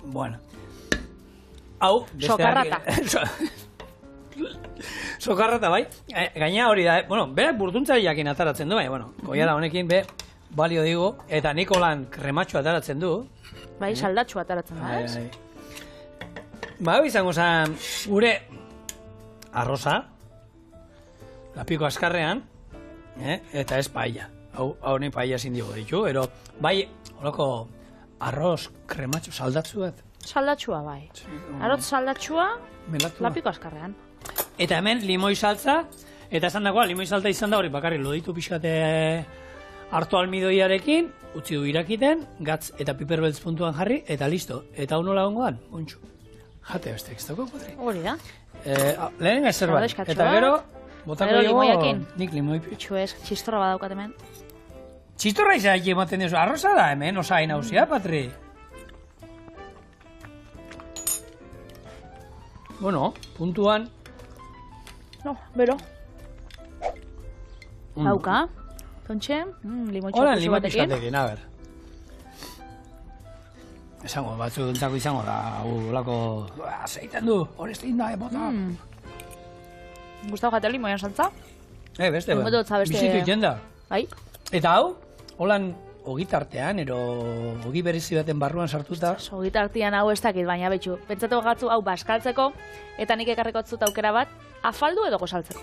A: Bueno. Hau,
B: sokarrata.
A: Sokarrata, bai. Gaina hori da, bueno, berak burduntza jakin ataratzen du, baina, bueno, koiara honekin, balio digu, eta Nikolan krematxo ataratzen du.
B: Bai, saldatxo ataratzen da, ez?
A: Hau izango zen, gure arroza, lapiko azkarrean, eta ez paella. Hau nahi paella zindigo ditu, ero, bai, horako arroz krematxo saldatzu bat.
B: Saldatxua, bai. Arroz saldatxua, lapiko azkarrean.
A: Eta hemen limoi saltza, eta esan dagoa, limoi salta izan da hori, bakarrik loditu pixkate hartu almidoiarekin, utzi du irakiten, gatz eta piperbeltz puntuan jarri, eta listo. Eta hau nola gongoan, bontxu. Jate beste, ez dago, potri.
B: Hori da.
A: Lehen ezer bat. Eta gero, botako dugu, nik limoi pi.
B: Itxu ez, txistorra badaukat hemen.
A: Txistorra izan ematen duzu, arroza da hemen, osain hauzia, patri. Bueno, puntuan.
B: No, bero. Dauka. Tontxe, limoitxo
A: hola,
B: pusu batekin.
A: Hola, limoi a ber. Esango, batzu duntzako izango da, olako, zeiten du, hori ez da, bota.
B: Gustau jate limoian saltza?
A: Beste, bizitu iten da.
B: Bai.
A: Eta hau, holan, ogitartean, ero ogi berezi baten barruan sartuta.
B: Ogitartean hau ez dakit, baina betxu. Pentsatu gatzu hau baskaltzeko, eta nik ekarriko zut aukera bat, afaldu edo gosaltzeko.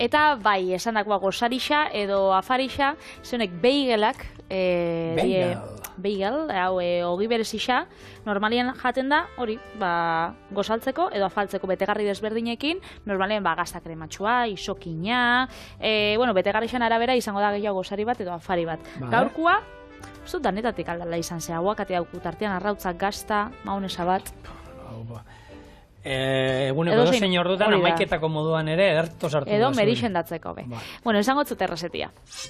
B: Eta bai, esan dakoa gozarixa edo afarixa, zehonek beigelak, beigel, hau ogi berezixa, normalian jaten da, hori, gozaltzeko edo afaltzeko betegarri desberdinekin, normalian gazta krematxua, isokina, betegarrixan arabera izango da gehiago gozari bat edo afari bat. Gaurkua, ez dut danetatik aldala izan ze, aguakate hau tartean arrautzak gazta, maonesa bat.
A: Eguneko dozein ordutan amaiketako moduan ere ederto sartu da.
B: Edo merixendatzeko, be. Bueno, esango zut errezetia.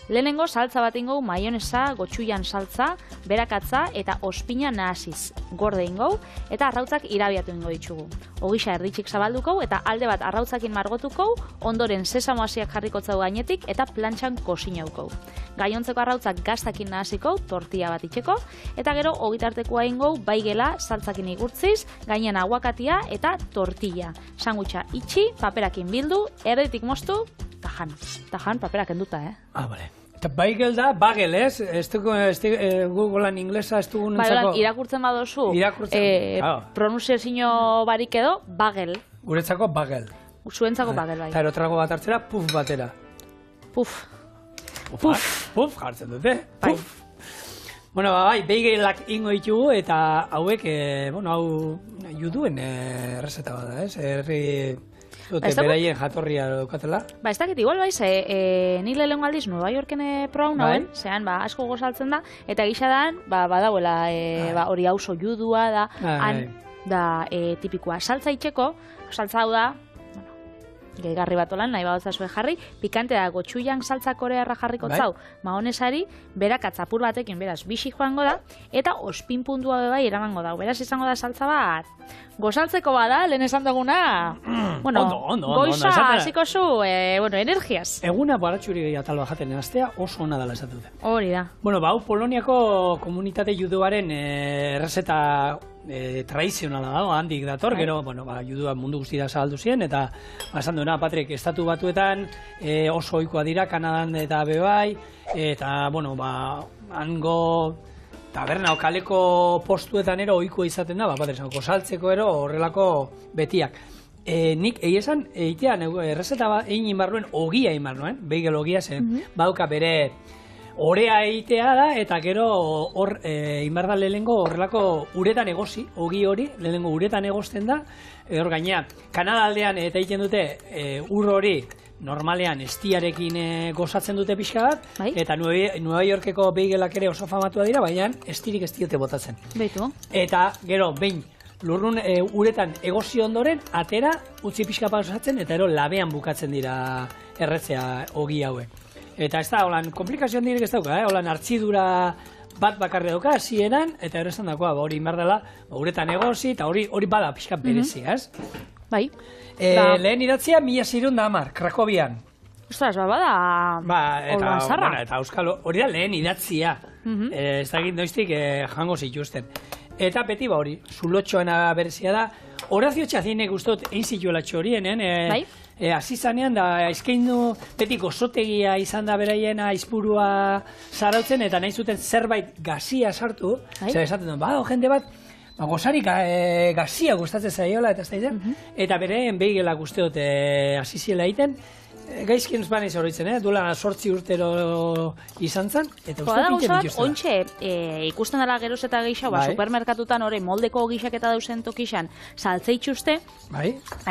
B: Lehenengo saltza bat ingo, maionesa, gotxuian saltza, berakatza eta ospina nahasiz. Gorde ingo, eta arrautzak irabiatu ingo ditugu. Ogisa erditxik zabalduko eta alde bat arrautzakin margotuko, ondoren sesamo hasiak jarrikotzau gainetik eta plantxan kosinauko. Gainontzeko arrautzak gaztakin nahasiko, tortilla bat itxeko, eta gero ogitartekoa ingo, baigela saltzakin igurtziz, gainen aguakatia eta tortilla. Sangutxa itxi, paperakin bildu, erditik moztu, tajan. Tajan, paperak enduta,
A: Bale. Eta baigel da, bagel, ez? Googlean inglesa ez dugun entzako...
B: Irakurtzen badozu, pronunciazio barik edo, bagel.
A: Guretzako bagel.
B: Zuentzako bagel, bai.
A: Eta erotrago bat hartzera, puf batera.
B: Puf.
A: Puf jartzen dute, puf. Bueno, bai, beigelak ingo ditugu eta hauek, hau juduen errezeta bat da, ez? Herri dute beraien jatorria daukatela.
B: Ez dakit, igual baiz, ni lehenengo aldiz Nueva Yorken probaun nauen, zean, asko gozaltzen da, eta gisa dan, badauela, hori auzo judua da, han, da tipikoa. Saltza itxeko, saltza hau da, gehigarri bat olan, nahi badozazue jarri, pikante da, gotxuian saltza korearra jarriko zau, maonesari, berak atzapur batekin, beraz, bixi joango da, eta ospin puntua bai eramango da. Beraz, izango da saltza bat, gozaltzeko bada, lehen esan duguna, goiza, hasiko zu, energiaz.
A: Eguna baratxuri atal bajaten astea oso ona dela esatu dute.
B: Hori da.
A: Bueno, hau Poloniako komunitate juduaren errezeta tradizionala dago, handik dator, gero, judua mundu guztira zabaldu ziren, eta esan duena, Patrik, estatu batuetan oso ohikoa dira, Kanadan eta bebai, eta, hango taberna o kaleko postuetan ero ohikoa izaten da, Patrik, saltzeko ero horrelako betiak. Nik esan, eitean, errezeta egin inbarruen, ogia inbarruen, beigel ogia zen, bauka bere orea egitea da, eta gero hor inbarda lehenengo horrelako uretan egozi, ogi hori, lehenengo uretan egozten da, hor gainea, Kanada aldean eta egiten dute ur hori normalean estiarekin gozatzen dute pixka bat, eta Nueva Yorkeko beigelak ere oso famatua dira, baina estirik ez diote botatzen.
B: Beitu.
A: Eta gero, behin, lurrun uretan egozi ondoren, atera, utzi pixka pausatzen, eta ero labean bukatzen dira erretzea ogi hauek. Eta ez da, holan, komplikazioan direk ez dauka, holan, hartzidura bat bakarri dauka, hasieran eta ero esan dakoa, hori inbar dela, uretan egozi, eta hori bada pixka berezia, ez?
B: Bai.
A: Lehen idatzia, 1610, Krakovian.
B: Ostras, bada,
A: eta Euskal, hori da lehen idatzia. Ez dakit noiztik jango zituzten. Eta beti hori, zulotxoena berezia da, Horacio Txazinek guztot egin zituela txorienen, hasi zanean da eskaindu beti gozotegia izan da beraien aizpurua zarautzen, eta nahi zuten zerbait gazia sartu, zer esaten duen, jende bat, gozarik gazia gustatzen zaiola, eta ez da egiten, eta beraien beigela guzteot hasi ziela egiten, gaizkien uzban ez horretzen, duela 8 urtero izan zen, eta uste pinten dituztela.
B: Ontxe, ikusten dela geroz eta gehiago, supermerkatutan hori moldeko gixak eta dauzen tokixan saltze itxuste,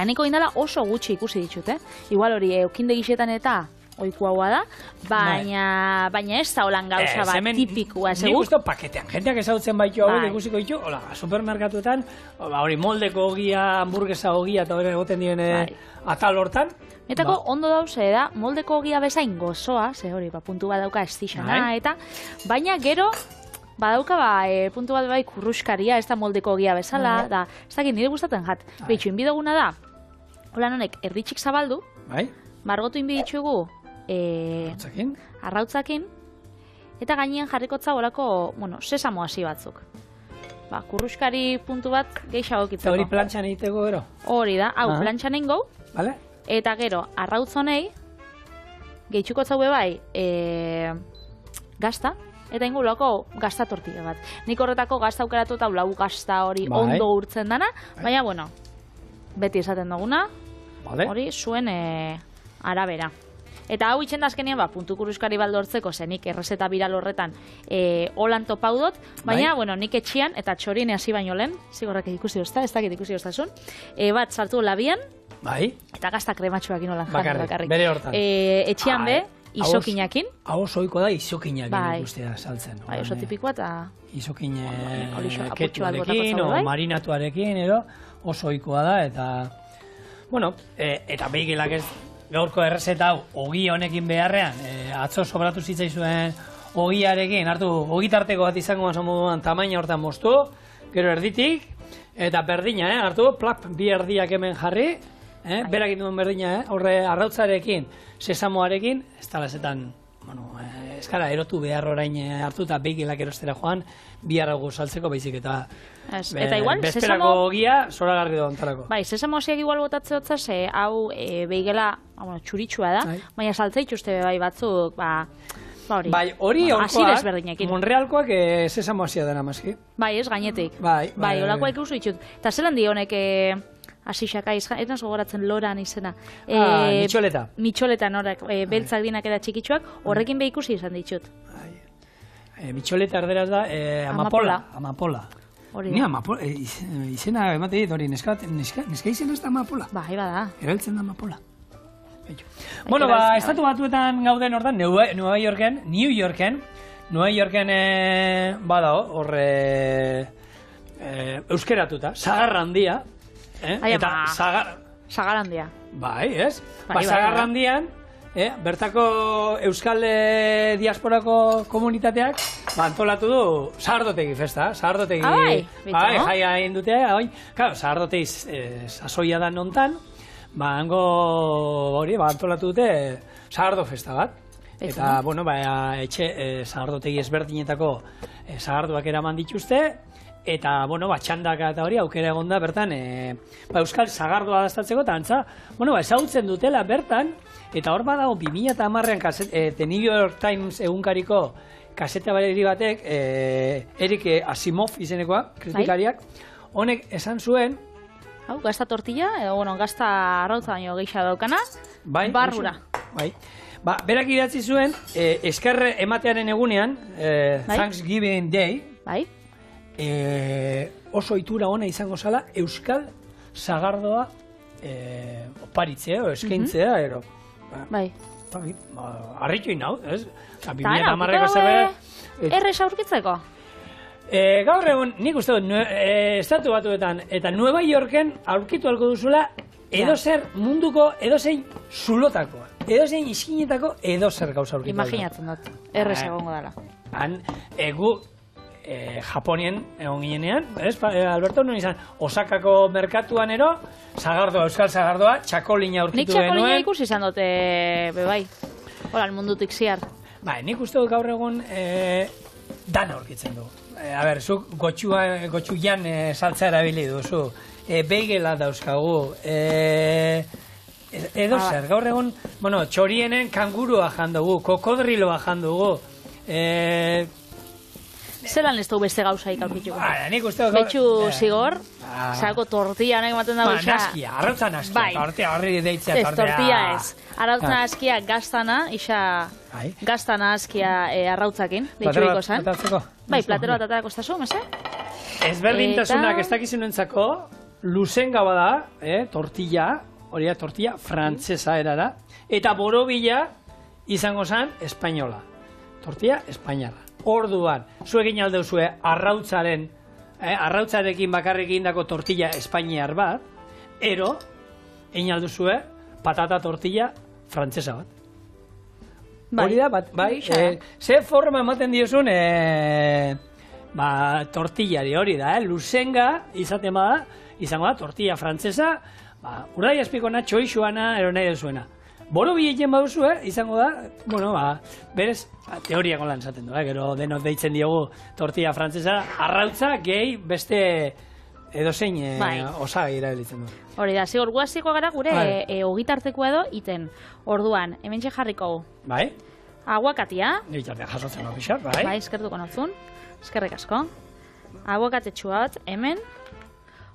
B: niko indala oso gutxi ikusi ditut, Igual hori eukinde gixetan eta oiku haua da, baina ez da holan gauza bat tipikoa.
A: Nik uste paketean, jenteak ezautzen baitu hau ikusiko ditu, supermerkatuetan, hori moldeko ogia, hamburguesa ogia eta hori egoten diren atal hortan.
B: Etako ondo dauze da, moldeko ogia bezain gozoa, ze hori, puntu bat dauka estixana, eta baina gero, badauka puntu bat bai kurruskaria, ez da moldeko ogia bezala, da, ez dakit nire gustatzen jat. Behitxu, inbidoguna da, holan honek erditxik zabaldu, margotu inbiditxugu, arrautzakin, eta gainean jarrikotza horako, sesamo hasi batzuk. Kurruskari puntu bat gehiago kitzeko.
A: Hori plantxan egiteko gero?
B: Hori da, hau plantxan eingo, eta gero, arrautzonei, gehitxuko zaue bai, gazta, eta ingo lako gazta tortilla bat. Nik horretako gazta aukeratu eta lau gazta hori ondo urtzen dana, baina, beti esaten duguna, hori zuen arabera. Eta hau itxen da azkenean, puntu kurruskari baldortzeko, zenik errezeta biral horretan holan topau dut, baina, nik etxian, eta txorien hasi baino lehen, zigorrak ikusi dozta, ez dakit ikusi doztasun, bat sartu labian, eta gazta krematxoak inolan jarri bakarrik.
A: Bere hortan.
B: Etxian be, isokinakin.
A: Hau oso ohikoa da isokinakin ikustea saltzen.
B: Oso tipikoa eta...
A: Isokin ketuarekin, o marinatuarekin, oso ohikoa da, eta... Bueno, eta behigelak ez gaurko errezeta hau, ogi honekin beharrean, atzo sobratu zitzaizuen ogiarekin, hartu, ogitarteko bat izango moduan tamaina hortan moztu, gero erditik, eta berdina, hartu, plap, bi erdiak hemen jarri, berak induen berdina, horre arrautzarekin, sesamoarekin, ez talazetan, ez gara, erotu behar orain hartu eta behigelak erostera joan, bihar hau saltzeko baizik eta bezperako ogia zoragarri da ontarako.
B: Bai, sesamo hasiak igual botatze hotza, hau behigela txuritsua da, baina saltza itxuste bai batzuk,
A: bai, hori onkoak, Monrealkoak sesamo hasia dena mazki.
B: Bai, ez gainetik. Bai, olakoa ikusu ditut. Eta zelan di honek asixaka, ez nazo goratzen loran izena.
A: Mitxoleta.
B: Mitxoleta norek, beltzak dinak eta txikitsuak, horrekin behikusi izan ditut.
A: Mitxoleta erderaz da amapola.
B: Hori
A: Ni
B: da.
A: amapola, izena emate dit hori, neska izena ez da amapola.
B: Bai, bada.
A: Erabiltzen da amapola. Bueno, estatu batuetan gauden hortan, New Yorken, badao, horre euskeratuta, Sagar handia, eta
B: Sagar handia.
A: Bai, ez?
B: Bai,
A: Sagar handian, bertako euskal diasporako komunitateak antolatu du Sagardotegi festa, Sagardotegi. Bai, jaia egin dute, claro, Sagardotegi sasoia da nontan, hango hori, antolatu dute Sagardo festa bat. Eta, bueno, etxe Sagardotegi ezberdinetako sagardoak eraman dituzte, eta, bueno, txandaka eta hori aukera egonda bertan, euskal sagardoa daztatzeko, eta antza, bueno, ezagutzen dutela bertan, eta hor badago 2010an The New York Times egunkariko kaseta bari batek, Erik Asimov izenekoa, kritikariak, honek esan zuen,
B: hau, gazta tortilla, edo, bueno, gazta arrautza baino geisha daukana, barrura.
A: Bai. Berak idatzi zuen, eskerre ematearen egunean, Thanksgiving Day, oso itura ona izango zala euskal sagardoa oparitzea, eskaintzea, ero.
B: Bai.
A: Arritu inau, ez?
B: Eta aurkitzeko errez aurkitzeko?
A: Gaur egun, nik uste dut, estatu batuetan, eta Nueva Yorken aurkitu alko duzula, edozer munduko, edozein zulotakoa, edozein iskinetako, edozer gauza aurkitu.
B: Imaginatzen dut, errez egongo dela.
A: Han, egu, Japonien egon ginean, Alberto, non izan, Osakako merkatuan ero, sagardoa, euskal sagardoa, txakolina aurkitu genuen.
B: Nik txakolina ikusi izan dute, bebai, hola, mundutik ziar.
A: Nik uste dut gaur egun dana aurkitzen du. Zuk gotxuian saltza erabili duzu, beigela dauzkagu, edo zer, gaur egun, txorienen kangurua jandugu, kokodriloa jandugu,
B: Zelan ez du beste gauzaik aurkituko?
A: Nik uste dut...
B: Betxu zigor, zako tortilla nahi maten da gutxa.
A: Naskia, arrautza naskia, tortilla horri deitzea tortilla.
B: Ez, tortilla ez. Arrautza naskia gaztana, isa gaztana naskia arrautzakin, deitxuriko zan. Bai, platero bat atarako estazu, mese?
A: Ezberdintasunak ez dakizunentzako, luzenga bada, tortilla, hori da tortilla frantzesa erara, eta borobila izango zan espainola. Tortilla espainala. Orduan, zuegin aldeuzue arrautzarekin bakarrik indako tortilla espainiar bat, ero, egin alduzue patata tortilla frantzesa bat. Hori da, bai, ze forma ematen diozun tortillari hori da, luzenga izaten bada, izango da, tortilla frantzesa, urdai azpikona, txoixuana, ero nahi duzuena. Boro biletzen baduzu, izango da, berez, teoriako lan zaten du, gero denok deitzen diogu tortilla frantzesa, arrautza, gehi, beste edozein osagai erabilitzen du.
B: Hori da, zigor, guaziko gara gure ogitarteko edo iten. Orduan, hemen jarriko.
A: Bai.
B: Aguakatia.
A: Ditzarte jasotzen hau pixar, bai.
B: Bai, eskertuko notzun. Eskerrik asko. Aguakatetxua bat, hemen.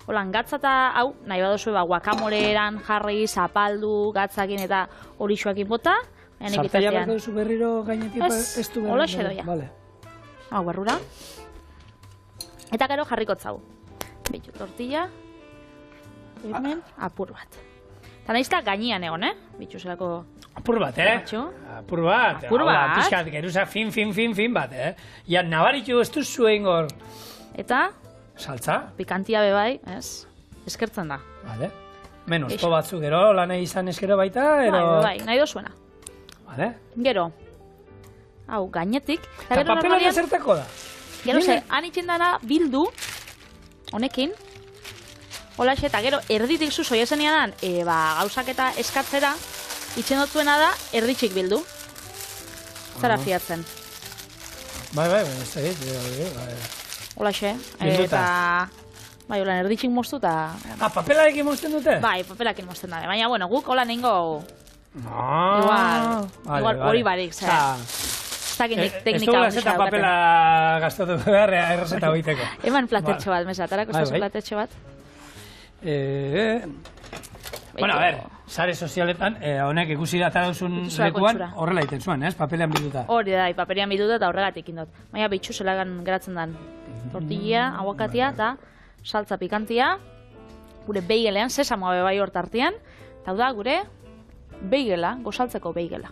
B: Holan, gatza eta hau, nahi badozu guakamoleran jarri, zapaldu, gatzakin eta horixoakin bota.
A: Sartaia berko duzu berriro gainetik ez du berriro?
B: Hola xedoia. Hau, barrura. Eta gero jarriko txau. Bitu, tortilla. Hemen, apur bat. Eta nahizta gainean egon, Bitu zelako...
A: Apur bat, Apur bat.
B: Apur bat.
A: Piskat, geruza fin bat, Ja, nabaritu ez duzu egin gor.
B: Eta...
A: Saltza?
B: Pikantia bebai, ez? Eskertzen da.
A: Vale. Menos, to batzuk, gero, lan izan eskero baita, ero...
B: Bai, nahi dozuena.
A: Vale.
B: Gero, hau, gainetik.
A: Eta papela zertako da?
B: Gero, han itxendana bildu, honekin, hola eta gero, erditik zu soiezenean, gauzak eta eskatzera, itxendotzuena da, erditxik bildu. Zara fiatzen.
A: Bai, ez da dit,
B: Olaxe, eta... Bai, holan erditxik moztu eta...
A: Papelarekin mozten dute?
B: Bai, papelarekin mozten dute. Baina, bueno, guk hola nengo...
A: Igual,
B: hori barik, zera. Zakin teknika hori
A: xaukate. Papela gaztatu behar, errezeta hoiteko.
B: Eman platetxo bat, mesa, tarako estazu platetxo bat.
A: Bueno, a ver, sare sozialetan, honek ikusi da duzun
B: Bitxura
A: lekuan,
B: kontxura.
A: horrela egiten zuen, ez? Papelean bilduta.
B: Hori da, paperian bituta eta horregatik indot. Baina bitxu zelagan geratzen dan. Tortilla, aguakatia eta saltza pikantia. Gure beigelean, sesamoa bebai hor tartean. Eta hau da, gure beigela, gozaltzeko beigela.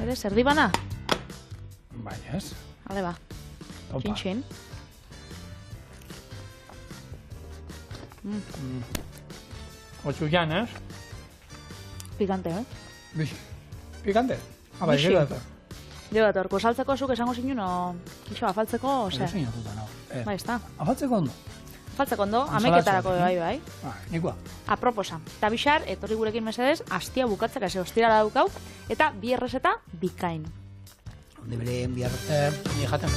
B: Ere, zer di bana?
A: Bai, ez?
B: Ale ba,
A: Opa.
B: txin-txin.
A: Otxu jan, ez?
B: Pikante, eh?
A: Bix. Pikante? Bai,
B: Bixi.
A: gero eta.
B: Jo, eta orko saltzeko zuk esango zinu, no, kixo, afaltzeko, ose.
A: Zer sinatuta nago.
B: Bai, ez da.
A: Afatzeko ondo?
B: Afaltzeko ondo,
A: Ensalatza,
B: ameketarako bai, bai.
A: Bai, nikoa.
B: Aproposa. Eta bixar, etorri gurekin mesedez, astia bukatzeka ze ostirala daukau, eta bi errezeta bikain.
A: Onde bere, bihar, ni jaten,